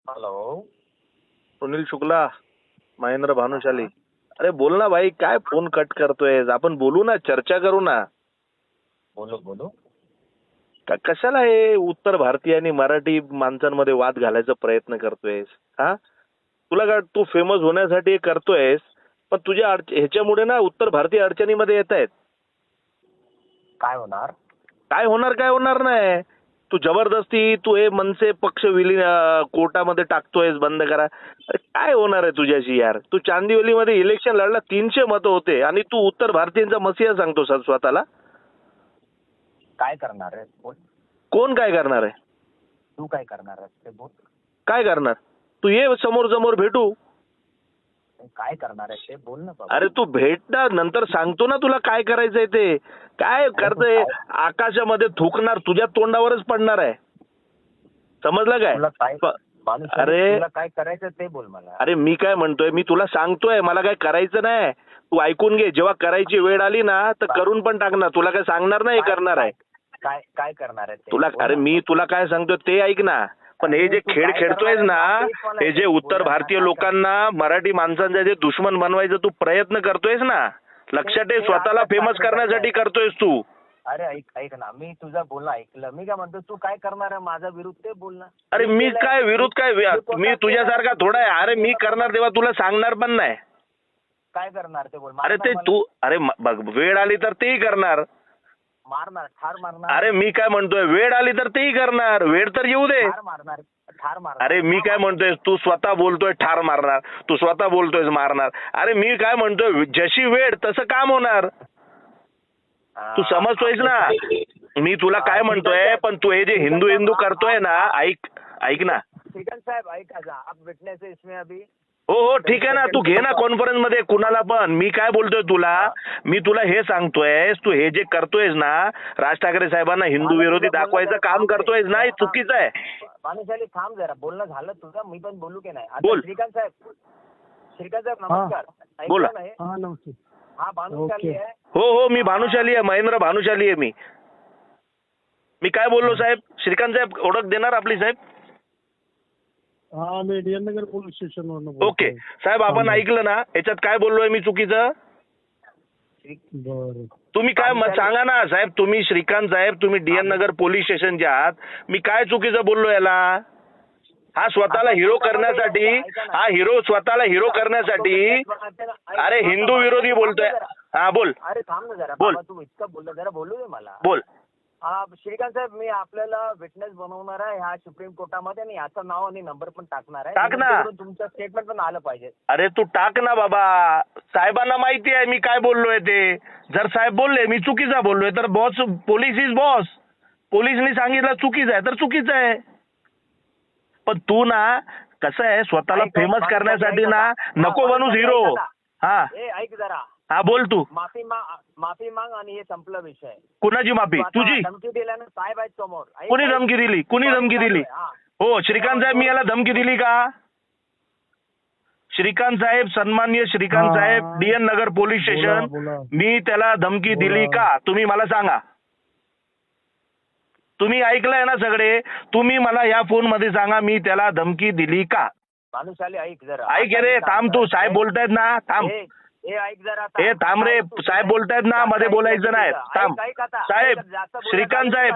Hello. Sunil Shukla, Mahendra Bhanushali. हाँ, अरे बोल ना भाई, काय फोन कट करतोय? आपण बोलू ना, चर्चा करू ना. बोलो बोलो. कशाला हे उत्तर भारतीय आणि मराठी माणसांमध्ये वाद घालायचा प्रयत्न करतोयस? हा, तुला काय, तू फेमस होण्यासाठी हे करतोयस, पण तुझ्या ह्याच्यामुळे ना उत्तर भारतीय अडचणीमध्ये येत आहेत. काय होणार? काय होणार, काय होणार नाही. तू जबरदस्ती तू हे मनसे पक्ष कोर्टामध्ये टाकतोयस, बंद करा. अरे काय होणार आहे तुझ्याशी यार? तू चांदिवलीमध्ये इलेक्शन लढला, 300 मतं होते आणि तू उत्तर भारतीयांचा मसिहा सांगतो सर स्वतःला. काय करणार आहे बोल. कोण काय करणार आहे? तू काय करणार आहेस ते बोल. काय करणार? तू ये समोर समोर भेटू. काय करणार आहे ते बोल ना बाबा. अरे तू भेट ना, नंतर सांगतो ना तुला काय करायचंय ते. काय करतोय? आकाशामध्ये थुकणार, तुझ्या तोंडावरच पडणार आहे. समजलं तुला काय काय? माणूस आहे, अरे तुला काय करायचं ते बोल मला. अरे मी काय म्हणतोय, मी तुला सांगतोय मला काय करायचं नाही. तू ऐकून घे, जेव्हा करायची वेळ आली ना तर करून पण टाकणार. तुला काय सांगणार नाही करणार आहे काय काय करणार आहे ते तुला. बोल अरे ना. मी तुला काय सांगतोय ते ऐक ना. पण हे जे तू खेळ काय खेळतोयस करणार ना, आहे तेच मला हे जे बोल उत्तर ना, भारतीय काय लोकांना मराठी माणसांचा जे दुश्मन बनवायचा तू प्रयत्न करतोयस ना, लक्षात ठेव, ते स्वतःला आता फेमस चालू करण्यासाठी झालंय. करतोयस तू. अरे ऐक ऐक ना, मी तुझं बोलणं ऐकलं. मी काय म्हणतो, तू काय करणार आहे माझा विरुद्ध ते बोल ना. अरे मी केलंय. काय विरोध काय, मी मी कोर्टात तुझ्यासारखा केलंय. थोडा आहे. अरे मी करणार तेव्हा तुला सांगणार पण नाही. काय करणार ते बोल. अरे मारणार ते मला? तू, अरे बघ, वेळ आली तर तेही करणार. मारणार, ठार मारणार. अरे मी काय म्हणतोय, वेळ आली तर तेही करणार. वेळ तर येऊ दे. ठार मारणार, ठार मारणार. अरे मी काय म्हणतोय, तू स्वतः बोलतोय ठार मारणार, तू स्वतः बोलतोय मारणार. अरे मी काय म्हणतोय, जशी वेळ तसं काम होणार. तू समजतोयस ना मी तुला काय म्हणतोय. पण तू हे जे हिंदू हिंदू करतोय ना, ऐक ऐक ना. श्रीकांत साहेब ऐका जा, आप विटनेस है इसमें अभी. हो हो ठीक आहे ना, तू घे ना कॉन्फरन्स मध्ये कुणाला पण. मी काय बोलतोय तुला, मी तुला हे सांगतोय, तू हे जे करतोयस ना, राज ठाकरे साहेबांना हिंदू विरोधी दाखवायचं काम करतोयस ना, हे चुकीचं आहे. भानुशाली थांब जरा, बोलणं झालं तुझं, मी पण बोलू की नाही बोल. आता. श्रीकांत साहेब, श्रीकांत साहेब नमस्कार. बोला. ऐकलं नाही? हा नमस्ते. हा भानुशाली ओके. आहे. हो हो मी भानुशाली आहे, महेंद्र भानुशाली आहे मी. मी काय बोललो साहेब? श्रीकांत साहेब ओळख देणार आपली साहेब? हा मी डीएन नगर पोलीस स्टेशन वरून ओके साहेब, आपण ऐकलं ना, याच्यात काय बोललोय मी चुकीचं? बरं. तुम्ही काय मग सांगा ना साहेब. तुम्ही श्रीकांत साहेब, तुम्ही डीएन नगर पोलीस स्टेशनचे आहात. मी काय चुकीचं बोललो याला? हा स्वतःला हिरो करण्यासाठी, हा हिरो स्वतःला हिरो करण्यासाठी, अरे हिंदू विरोधी बोलतोय. हा बोल अरे थांब ना जरा बोल. बाबा, तू इतकं बोलला, जरा बोलू दे मला. बोल. हा श्रीकांत साहेब, मी आपल्याला विटनेस बनवणार आहे ह्या सुप्रीम कोर्टामध्ये, आणि याचं नाव आणि नंबर पण टाकणार आहे. टाक ना. जेणेकरून तुमचं स्टेटमेंट पण आलं पाहिजे. अरे तू टाक ना बाबा. साहेबांना माहिती आहे मी काय बोललोय ते. जर साहेब बोलले मी चुकीचा बोललोय तर बॉस, पोलीस इज बॉस. पोलिसनी सांगितलं चुकीचं आहे तर चुकीचं आहे. पण तू ना कसं आहे, स्वतःला फेमस करण्यासाठी ना नको बनूस हिरो. हा ए ऐक जरा, हा बोल तू. माफी माग आणि हे संपला विषय. कुणाची माफी? तू आता तुझी? धमकी दिल्यानं साहेब आहेत समोर. ऐक, कुणी ऐक. धमकी दिली? कुणी धमकी दिली? हा. हो श्रीकांत साहेब, मी याला धमकी दिली का? श्रीकांत साहेब, सन्माननीय श्रीकांत हा. साहेब, डीएन नगर पोलीस स्टेशन, बोला. मी त्याला धमकी बोला. दिली का? तुम्ही मला सांगा. तुम्ही ऐकलंय ना सगळे? तुम्ही मला या फोन मध्ये सांगा, मी त्याला धमकी दिली का? भानुशाली ऐक जरा. ऐक रे, थांब तू. साहेब बोलतायत ना, थांब. ए ऐक जरा. ए थांब रे, साहेब बोलतायत ना, मध्ये बोलायचं नाही. थांब साहेब. श्रीकांत साहेब,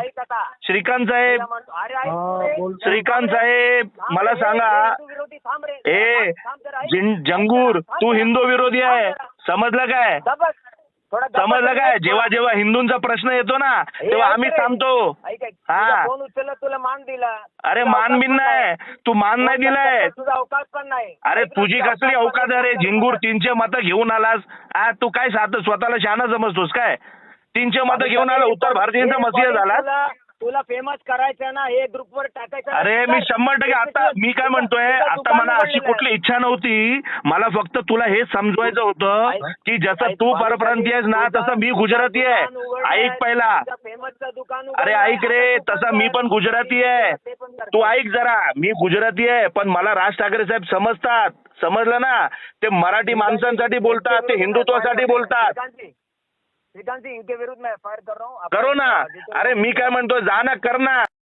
श्रीकांत साहेब, अरे हा, ऐक. बोल. श्रीकांत साहेब मला सांगा. ए जंगूर, तू हिंदू विरोधी आहे, समजलं काय? समजलं काय? जेव्हा जेव्हा हिंदूंचा प्रश्न येतो ना, तेव्हा आम्ही थांबतो. हा. फोन उचलला, तुला मान दिला. अरे मान बिन नाही, तू मान नाही दिलाय. तुझा अवकाश पण नाही. अरे तुझी कसली अवकाश आहे रे? झिंगूर 300 मतं घेऊन आलास. तू काय स्वतःला शहाणा समजतोस काय? 300 मतं घेऊन आला, उत्तर भारतीयांचा मसिहा झाला. तुला फेमस करायचं ना, हे ग्रुपवर टाकायचं. अरे मी 100% आता मी काय म्हणतोय, आता मला अशी कुठली इच्छा नव्हती. मला फक्त तुला हे समजवायचं होतं की जसं तू परप्रांतीय आहेस ना, तसं मी गुजराती आहे. ऐक पहिला. फेमसचं दुकान. अरे ऐक रे, तसा मी पण गुजराती आहे. तू ऐक जरा, मी गुजराती आहे, पण मला राज ठाकरे साहेब समजतात. समजलं ना? ते मराठी माणसांसाठी बोलतात, ते हिंदुत्वासाठी बोलतात. श्रीकांत जी, इनके विरुद्ध मैं एफआईआर कर रहा हूँ. करो ना. अरे मी काय म्हणतोय, जा ना, कर ना.